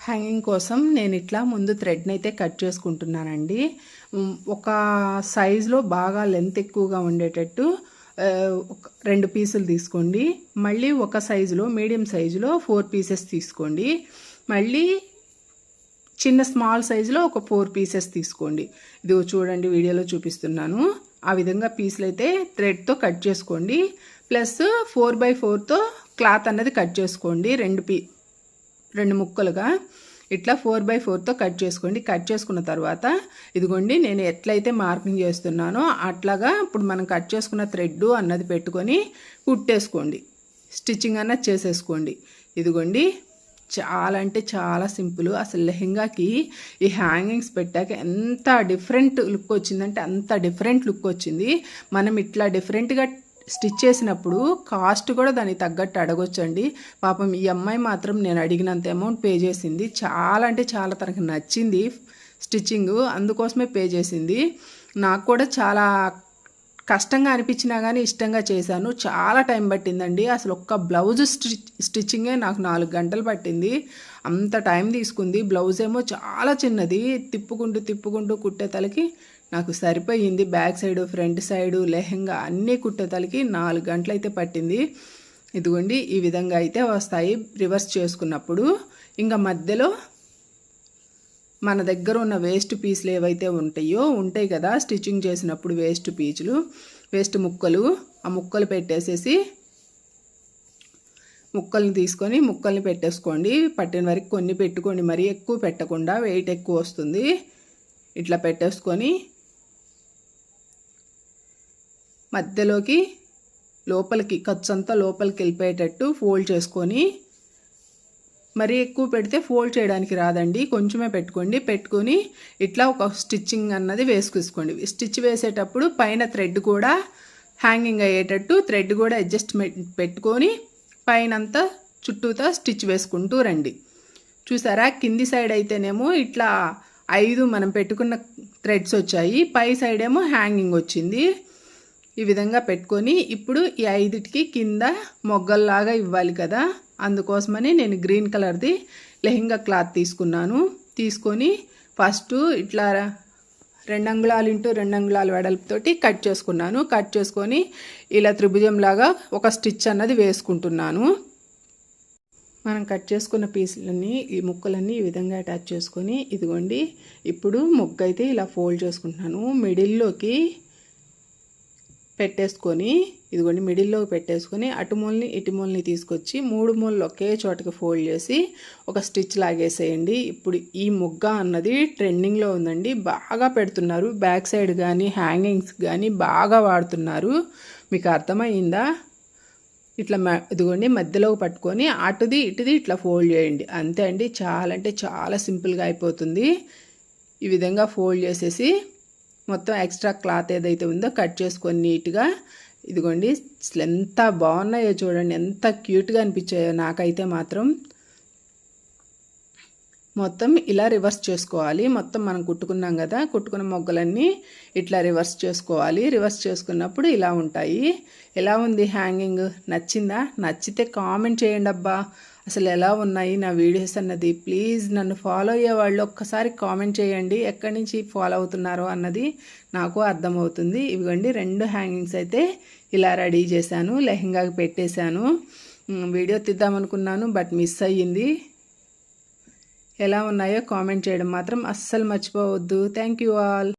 Hanging కోసం నేను ఇట్లా ముందు థ్రెడ్ని అయితే కట్ చేసుకుంటున్నానండి. ఒక సైజులో బాగా లెంత్ ఎక్కువగా ఉండేటట్టు 2 పీసులు తీసుకోండి. మళ్ళీ ఒక సైజులో మీడియం సైజులో 4 పీసెస్ తీసుకోండి. మళ్ళీ చిన్న స్మాల్ సైజులో ఒక 4 పీసెస్ తీసుకోండి. ఇది చూడండి, వీడియోలో చూపిస్తున్నాను. ఆ విధంగా పీసులు అయితే థ్రెడ్తో కట్ చేసుకోండి. ప్లస్ 4x4తో క్లాత్ అన్నది కట్ చేసుకోండి. 2 ముక్కలుగా ఇట్లా 4x4తో కట్ చేసుకోండి. కట్ చేసుకున్న తర్వాత ఇదిగోండి, నేను ఎట్లయితే మార్కింగ్ చేస్తున్నానో అట్లాగా ఇప్పుడు మనం కట్ చేసుకున్న థ్రెడ్ అన్నది పెట్టుకొని కుట్టేసుకోండి. స్టిచ్చింగ్ అన్నది చేసేసుకోండి. ఇదిగోండి, చాలా అంటే చాలా సింపుల్. అసలు లెహెంగాకి ఈ హ్యాంగింగ్స్ పెట్టాక ఎంత డిఫరెంట్ లుక్ వచ్చిందంటే అంత డిఫరెంట్ లుక్ వచ్చింది. మనం ఇట్లా డిఫరెంట్గా స్టిచ్ చేసినప్పుడు కాస్ట్ కూడా దానికి తగ్గట్టు అడగొచ్చండి. పాపం ఈ అమ్మాయి మాత్రం నేను అడిగినంత అమౌంట్ పే చేసింది. చాలా అంటే చాలా తనకు నచ్చింది స్టిచ్చింగ్, అందుకోసమే పే చేసింది. నాకు కూడా చాలా కష్టంగా అనిపించినా కానీ ఇష్టంగా చేశాను. చాలా టైం పట్టిందండి. అసలు ఒక్క బ్లౌజ్ స్టిచ్చింగే నాకు 4 గంటలు పట్టింది. అంత టైం తీసుకుంది. బ్లౌజ్ ఏమో చాలా చిన్నది, తిప్పుకుంటూ కుట్టే తలకి నాకు సరిపోయింది. Back side, front side, lehenga అన్నీ కుట్టే తలకి 4 గంటలు అయితే పట్టింది. ఇదిగోండి, ఈ విధంగా అయితే వస్తాయి రివర్స్ చేసుకున్నప్పుడు. ఇంకా మధ్యలో మన దగ్గర ఉన్న వేస్ట్ పీసులు ఏవైతే ఉంటాయి కదా స్టిచ్చింగ్ చేసినప్పుడు, వేస్ట్ ముక్కలు, ఆ ముక్కలు పెట్టేసేసి ముక్కల్ని తీసుకొని ముక్కల్ని పెట్టేసుకోండి. పట్టిన వరకు కొన్ని పెట్టుకోండి, మరీ ఎక్కువ పెట్టకుండా, వెయిట్ ఎక్కువ వస్తుంది. ఇట్లా పెట్టేసుకొని మధ్యలోకి లోపలికి ఖర్చంతా లోపలికి వెళ్ళిపోయేటట్టు ఫోల్డ్ చేసుకొని, మరీ ఎక్కువ పెడితే ఫోల్డ్ చేయడానికి రాదండి, కొంచెమే పెట్టుకొని ఇట్లా ఒక స్టిచ్చింగ్ అన్నది వేసుకోండి. స్టిచ్ వేసేటప్పుడు పైన థ్రెడ్ కూడా హ్యాంగింగ్ అయ్యేటట్టు థ్రెడ్ కూడా అడ్జస్ట్మెంట్ పెట్టుకొని పైనంతా చుట్టూతా స్టిచ్ వేసుకుంటూ రండి. చూసారా, కింది సైడ్ అయితేనేమో ఇట్లా 5 మనం పెట్టుకున్న థ్రెడ్స్ వచ్చాయి, పై సైడ్ ఏమో హ్యాంగింగ్ వచ్చింది. ఈ విధంగా పెట్టుకొని ఇప్పుడు ఈ 5టికి కింద మొగ్గల్లాగా ఇవ్వాలి కదా, అందుకోసమని నేను గ్రీన్ కలర్ది లెహెంగా క్లాత్ తీసుకొని ఫస్ట్ ఇట్లా 2 అంగుళాలు ఇంటూ 2 అంగుళాల వెడల్పుతోటి కట్ చేసుకొని ఇలా త్రిభుజంలాగా ఒక స్టిచ్ అన్నది వేసుకుంటున్నాను. మనం కట్ చేసుకున్న పీసులన్నీ, ఈ ముక్కలన్నీ ఈ విధంగా అటాచ్ చేసుకొని, ఇదిగోండి ఇప్పుడు ముగ్గు అయితే ఇలా ఫోల్డ్ చేసుకుంటున్నాను. మిడిల్లోకి పెట్టేసుకొని, ఇదిగోండి మిడిల్లోకి పెట్టేసుకొని అటు మూలని ఇటు మూలని తీసుకొచ్చి 3 మూలలు ఒకే చోటకి ఫోల్డ్ చేసి ఒక స్టిచ్ లాగేసేయండి. ఇప్పుడు ఈ ముగ్గ అన్నది ట్రెండింగ్లో ఉందండి, బాగా పెడుతున్నారు. బ్యాక్ సైడ్ కానీ హ్యాంగింగ్స్ కానీ బాగా వాడుతున్నారు. మీకు అర్థమైందా? ఇట్లా ఇదిగోండి మధ్యలోకి పట్టుకొని అటుది ఇటుది ఇట్లా ఫోల్డ్ చేయండి. అంతే అండి, చాలా అంటే చాలా సింపుల్గా అయిపోతుంది. ఈ విధంగా ఫోల్డ్ చేసేసి మొత్తం ఎక్స్ట్రా క్లాత్ ఏదైతే ఉందో కట్ చేసుకొని నీట్గా, ఇదిగోండి ఎంత బాగున్నాయో చూడండి, ఎంత క్యూట్గా అనిపించాయో నాకైతే మాత్రం. మొత్తం ఇలా రివర్స్ చేసుకోవాలి. మొత్తం మనం కుట్టుకున్నాం కదా, కుట్టుకున్న మొగ్గలన్నీ ఇట్లా రివర్స్ చేసుకోవాలి. రివర్స్ చేసుకున్నప్పుడు ఇలా ఉంటాయి. ఎలా ఉంది హ్యాంగింగ్? నచ్చిందా? నచ్చితే కామెంట్ చేయండి అబ్బా, అసలు ఎలా ఉన్నాయి నా వీడియోస్ అన్నది. ప్లీజ్ నన్ను ఫాలో అయ్యే వాళ్ళు ఒక్కసారి కామెంట్ చేయండి, ఎక్కడి నుంచి ఫాలో అవుతున్నారో అన్నది నాకు అర్థమవుతుంది. ఇవ్వండి 2 హ్యాంగింగ్స్ అయితే ఇలా రెడీ చేశాను, లెహెంగాకి పెట్టేశాను. వీడియో తీద్దామనుకున్నాను బట్ మిస్ అయ్యింది. ఎలా ఉన్నాయో కామెంట్ చేయడం మాత్రం అస్సలు మర్చిపోవద్దు. Thank you all.